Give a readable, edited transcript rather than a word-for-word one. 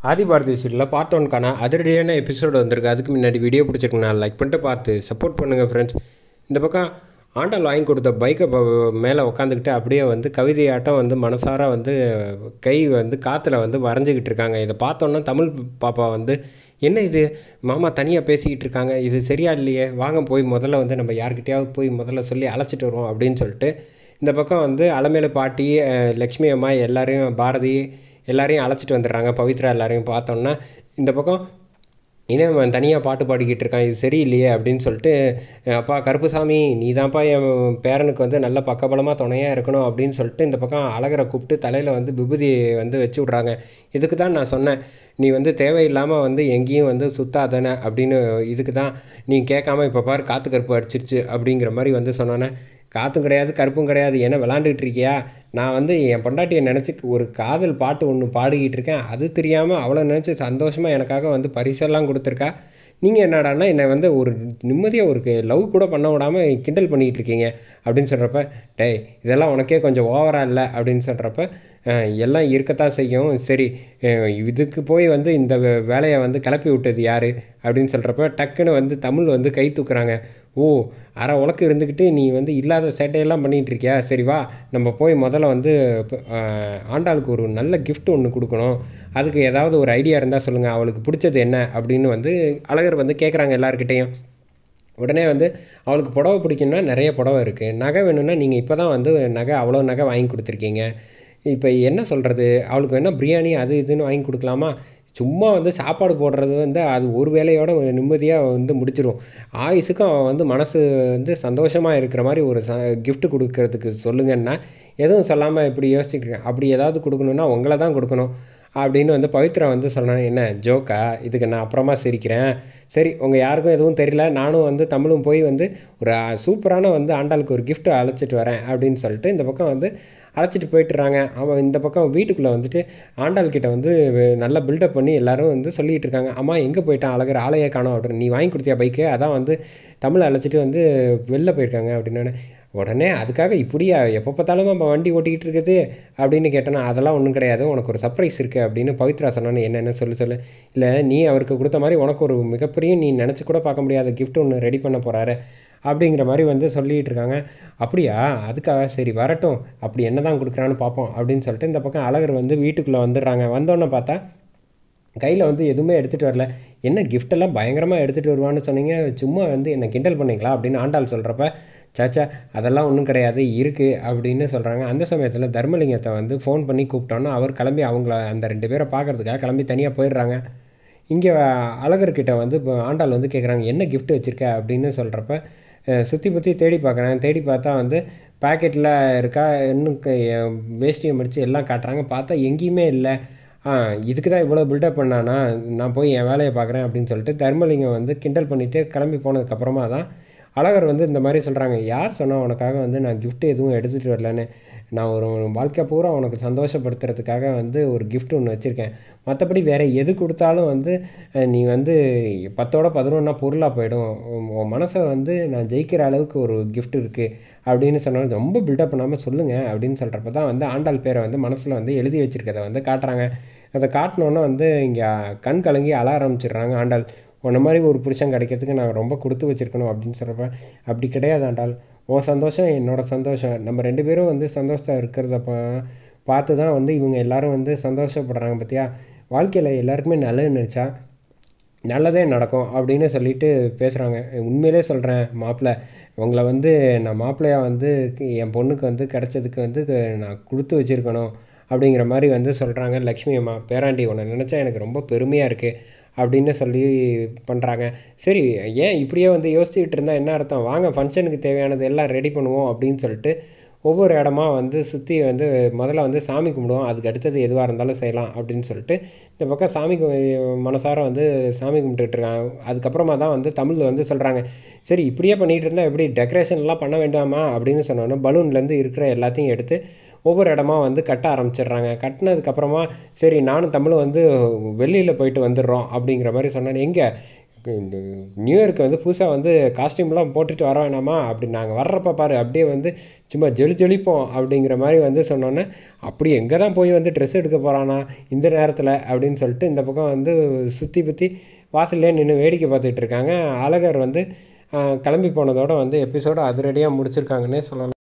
ஆதி பாரதி சீரியலில் பார்ட் ஒன்க்கான அதிரடியான எபிசோடு வந்திருக்கு. அதுக்கு முன்னாடி வீடியோ பிடிச்சிருக்குண்ணா லைக் பண்ணிட்டு பார்த்து சப்போர்ட் பண்ணுங்கள் ஃப்ரெண்ட்ஸ். இந்த பக்கம் ஆண்டாள் வாங்கி கொடுத்த பைக்கை மேலே உட்காந்துக்கிட்டு அப்படியே வந்து கவிதையாட்டம் வந்து மனசார வந்து கை வந்து காற்றுல வந்து வரைஞ்சிக்கிட்டு இருக்காங்க. இதை பார்த்தோன்னா தமிழ் பாப்பா வந்து என்ன இது மாமா தனியாக பேசிக்கிட்டு இருக்காங்க, இது சரியா இல்லையே, வாங்க போய் முதல்ல வந்து நம்ம யார்கிட்டையாவது போய் முதல்ல சொல்லி அழைச்சிட்டு வருவோம் அப்படின்னு சொல்லிட்டு இந்த பக்கம் வந்து அலமேலு பாட்டி, லக்ஷ்மி அம்மா எல்லாரையும், பாரதி எல்லாரையும் அழைச்சிட்டு வந்துடுறாங்க. பவித்ரா எல்லாரையும் பார்த்தோன்னா இந்த பக்கம் இவன் தனியாக பாட்டு பாடிக்கிட்டு இருக்கான், இது சரியில்லையே அப்படின்னு சொல்லிட்டு, அப்பா கருப்புசாமி நீ தான்ப்பா என் பேரனுக்கு வந்து நல்ல பக்கபலமாக துணையாக இருக்கணும் அப்படின்னு சொல்லிட்டு இந்த பக்கம் அழகரை கூப்பிட்டு தலையில் வந்து விபூதி வந்து வச்சு விட்றாங்க. இதுக்கு தான் நான் சொன்னேன், நீ வந்து தேவையில்லாமல் வந்து எங்கேயும் வந்து சுத்தாதன அப்படின்னு. இதுக்கு தான் நீ கேட்காம இப்போ பாரு காற்று கருப்பு அடிச்சிருச்சு அப்படிங்கிற மாதிரி வந்து சொன்னோன்னே, காற்றும் கிடையாது கருப்பும் கிடையாது, என்ன விளாண்டுக்கிட்டு இருக்கியா, நான் வந்து என் பொண்டாட்டியை நினச்சி ஒரு காதல் பாட்டு ஒன்று பாடிக்கிட்டு இருக்கேன், அது தெரியாமல் அவளை நினச்சி சந்தோஷமாக எனக்காக வந்து பரிசெல்லாம் கொடுத்துருக்கா, நீங்கள் என்னடான்னா என்னை வந்து ஒரு நிம்மதியாக ஒரு லவ் கூட பண்ண விடாமல் கிண்டல் பண்ணிக்கிட்டு இருக்கீங்க அப்படின்னு சொல்கிறப்ப, டேய் இதெல்லாம் உனக்கே கொஞ்சம் ஓவராக இல்லை அப்படின்னு சொல்கிறப்ப, எல்லாம் இருக்கத்தான் செய்யும், சரி இதுக்கு போய் வந்து இந்த வேலையை வந்து கிளப்பி விட்டது யார் அப்படின்னு சொல்கிறப்ப டக்குன்னு வந்து தமிழ் வந்து கை தூக்குறாங்க. ஓ, அரை உலக்கு இருந்துக்கிட்டு நீ வந்து இல்லாத சேட்டையெல்லாம் பண்ணிகிட்டு இருக்கியா, சரி வா நம்ம போய் முதல்ல வந்து ஆண்டாளுக்கு ஒரு நல்ல கிஃப்ட் ஒன்று கொடுக்கணும், அதுக்கு ஏதாவது ஒரு ஐடியா இருந்தால் சொல்லுங்கள், அவளுக்கு பிடிச்சது என்ன அப்படின்னு வந்து அழகர் வந்து கேட்குறாங்க எல்லாருக்கிட்டேயும். உடனே வந்து அவளுக்கு புடவை பிடிக்குன்னா நிறைய புடவை இருக்குது, நகை வேணும்னா நீங்கள் இப்போ தான் வந்து நகை அவ்வளோ நகை வாங்கி கொடுத்துருக்கீங்க, இப்போ என்ன சொல்கிறது, அவளுக்கு வேணால் பிரியாணி அது இதுன்னு வாங்கி கொடுக்கலாமா, சும்மா வந்து சாப்பாடு போடுறது வந்து அது ஒரு வேலையோட நிம்மதியாக வந்து முடிச்சிடும், ஆயுசுக்கும் அவன் வந்து மனசு வந்து சந்தோஷமாக இருக்கிற மாதிரி ஒரு கிஃப்ட் கொடுக்கறதுக்கு சொல்லுங்கன்னா, எதுவும் சொல்லாமல் இப்படி யோசிச்சுக்கிறேன், அப்படி ஏதாவது கொடுக்கணுன்னா உங்களை தான் கொடுக்கணும் அப்படின்னு வந்து பவித்ரா வந்து சொன்னாங்க. என்ன ஜோக்கா, இதுக்கு நான் அப்புறமா சிரிக்கிறேன், சரி உங்கள் யாருக்கும் எதுவும் தெரியல, நானும் வந்து தமிழும் போய் வந்து ஒரு சூப்பரான வந்து ஆண்டாளுக்கு ஒரு கிஃப்ட் அழைச்சிட்டு வரேன் அப்படின்னு சொல்லிட்டு இந்த பக்கம் வந்து அழைச்சிட்டு போயிட்டுறாங்க. அவன் இந்த பக்கம் வீட்டுக்குள்ளே வந்துட்டு ஆண்டாள் கிட்ட வந்து நல்லா பில்டப் பண்ணி எல்லோரும் வந்து சொல்லிகிட்டு இருக்காங்க. அம்மா எங்கே போயிட்டான் அழகர், ஆளையே காணோம் அப்படின்னு, நீ வாங்கி கொடுத்தியா பைக்கு, அதான் வந்து தமிழை அழைச்சிட்டு வந்து வெளில போயிருக்காங்க அப்படின்னு. உடனே அதுக்காக இப்படியா எப்போ பார்த்தாலும் நம்ம வண்டி ஓட்டிக்கிட்டு இருக்குது அப்படின்னு கேட்டேன்னா, அதெல்லாம் ஒன்றும் கிடையாது, உனக்கு ஒரு சர்ப்ரைஸ் இருக்குது அப்படின்னு பவித்ரா சொன்னான்னு. என்னென்ன சொல்லு, இல்லை நீ அவருக்கு கொடுத்த மாதிரி உனக்கு ஒரு மிகப்பெரிய நீ நினச்சி கூட பார்க்க முடியாத கிஃப்ட் ஒன்று ரெடி பண்ண போகிறாரு அப்படிங்கிற மாதிரி வந்து சொல்லிகிட்டு இருக்காங்க. அப்படியா, அதுக்காக சரி வரட்டும், அப்படி என்ன தான் கொடுக்குறான்னு பார்ப்போம் அப்படின்னு சொல்லிட்டு இந்த பக்கம் அழகர் வந்து வீட்டுக்குள்ளே வந்துடுறாங்க. வந்தோன்னே பார்த்தா கையில் வந்து எதுவுமே எடுத்துகிட்டு வரல. என்ன கிஃப்டெல்லாம் பயங்கரமாக எடுத்துகிட்டு வருவான்னு சொன்னீங்க, சும்மா வந்து என்னை கிண்டல் பண்ணிங்களா அப்படின்னு ஆண்டாள் சொல்கிறப்ப, சாச்சா அதெல்லாம் ஒன்றும் கிடையாது இருக்குது அப்படின்னு சொல்கிறாங்க. அந்த சமயத்தில் தர்மலிங்கத்தை வந்து ஃபோன் பண்ணி கூப்பிட்டோன்னா அவர் கிளம்பி அவங்கள அந்த 2 பேரை பார்க்குறதுக்காக கிளம்பி தனியாக போயிடுறாங்க. இங்கே அழகர்கிட்ட வந்து இப்போ ஆண்டாள் வந்து கேட்குறாங்க, என்ன கிஃப்ட் வச்சுருக்க அப்படின்னு சொல்கிறப்ப, சுற்றி தேடி பார்க்குறேன், தேடி பார்த்தா வந்து பேக்கெட்டில் இருக்கா, இன்னும் வேஷ்டியை மடித்து எல்லாம் காட்டுறாங்க, பார்த்தா எங்கேயுமே இல்லை, இதுக்கு தான் இவ்வளோ பில்டப் பண்ணானா, நான் போய் என் வேலையை பார்க்குறேன் அப்படின்னு சொல்லிட்டு தர்மலிங்கம் வந்து கிண்டல் பண்ணிவிட்டு கிளம்பி போனதுக்கப்புறமா தான் அழகர் வந்து இந்த மாதிரி சொல்கிறாங்க, யார் சொன்னால் உனக்காக வந்து நான் கிஃப்ட்டு எதுவும் எடுத்துகிட்டு வரலன்னு, நான் ஒரு வாழ்க்கை பூரா உனக்கு சந்தோஷப்படுத்துறதுக்காக வந்து ஒரு கிஃப்ட் ஒன்று வச்சுருக்கேன், மற்றபடி வேறு எது கொடுத்தாலும் வந்து நீ வந்து 10ஓட 11 பொருளாக போயிடும், உன் மனசை வந்து நான் ஜெயிக்கிற அளவுக்கு ஒரு கிஃப்ட் இருக்குது அப்படின்னு சொன்னாலும் ரொம்ப பில்டப் பண்ணாமல் சொல்லுங்கள் அப்படின்னு சொல்கிறப்ப தான் வந்து ஆண்டாள் பேரை வந்து மனசில் வந்து எழுதி வச்சுருக்கதை வந்து காட்டுறாங்க. அதை காட்டினோன்னே வந்து இங்கே கண் கலங்கி அழ ஆரம்பிச்சிடுறாங்க ஆண்டாள். உன்ன மாதிரி ஒரு புருஷன் கிடைக்கிறதுக்கு நான் ரொம்ப கொடுத்து வச்சுருக்கணும் அப்படின்னு சொல்கிறப்ப, அப்படி கிடையாது ஆண்டாள், உன் சந்தோஷம் என்னோடய சந்தோஷம், நம்ம 2 பேரும் வந்து சந்தோஷம் இருக்கிறத பார்த்து தான் வந்து இவங்க எல்லோரும் வந்து சந்தோஷப்படுறாங்க பார்த்தியா, வாழ்க்கையில் எல்லாருக்குமே நல்லது நினச்சா நல்லதே நடக்கும் அப்படின்னு சொல்லிட்டு பேசுகிறாங்க. உண்மையிலே சொல்கிறேன் மாப்பிள்ளை, உங்களை வந்து நான் மாப்பிள்ளையாக வந்து என் பொண்ணுக்கு வந்து கிடச்சதுக்கு வந்து நான் கொடுத்து வச்சுருக்கணும் அப்படிங்கிற மாதிரி வந்து சொல்கிறாங்க. லக்ஷ்மி அம்மா, பேராண்டி உன்னை நினச்சா எனக்கு ரொம்ப பெருமையாக இருக்குது அப்படின்னு சொல்லி பண்ணுறாங்க. சரி ஏன் இப்படியே வந்து யோசிச்சுக்கிட்டு இருந்தால் என்ன அர்த்தம், வாங்க ஃபங்க்ஷனுக்கு தேவையானது எல்லாம் ரெடி பண்ணுவோம் அப்படின்னு சொல்லிட்டு ஒவ்வொரு இடமா வந்து சுற்றி வந்து முதல்ல வந்து சாமி கும்பிடுவோம், அதுக்கு அடுத்தது எதுவாக இருந்தாலும் செய்யலாம் அப்படின்னு சொல்லிட்டு இந்த பக்கம் சாமி மனசார வந்து சாமி கும்பிட்டுட்டு இருக்காங்க. அதுக்கப்புறமா தான் வந்து தமிழ் வந்து சொல்கிறாங்க, சரி இப்படியே பண்ணிகிட்டு இருந்தால் எப்படி டெக்கரேஷன்லாம் பண்ண வேண்டாமா அப்படின்னு சொன்னோன்னே பலூன்லேருந்து இருக்கிற எல்லாத்தையும் எடுத்து ஒவ்வொரு இடமா வந்து கட்ட ஆரம்பிச்சிடுறாங்க. கட்டினதுக்கப்புறமா சரி நானும் தமிழும் வந்து வெளியில் போயிட்டு வந்துடுறோம் அப்படிங்கிற மாதிரி சொன்னேன். எங்கே இந்த நியூ இயருக்கு வந்து புதுசாக வந்து காஸ்டியூம்லாம் போட்டுட்டு வர வேணாமா அப்படி நாங்கள் வர்றப்ப பாரு அப்படியே வந்து சும்மா ஜொலிப்போம் அப்படிங்கிற மாதிரி வந்து சொன்னோன்னே அப்படி எங்கே தான் போய் வந்து ட்ரெஸ் எடுக்க போகிறானா இந்த நேரத்தில் அப்படின்னு சொல்லிட்டு இந்த பக்கம் வந்து சுற்றி வாசல்லே நின்று வேடிக்கை பார்த்துட்டு இருக்காங்க. அழகர் வந்து கிளம்பி போனதோடு வந்து எபிசோடு அதிரடியாக முடிச்சிருக்காங்கன்னே சொல்லலாம்.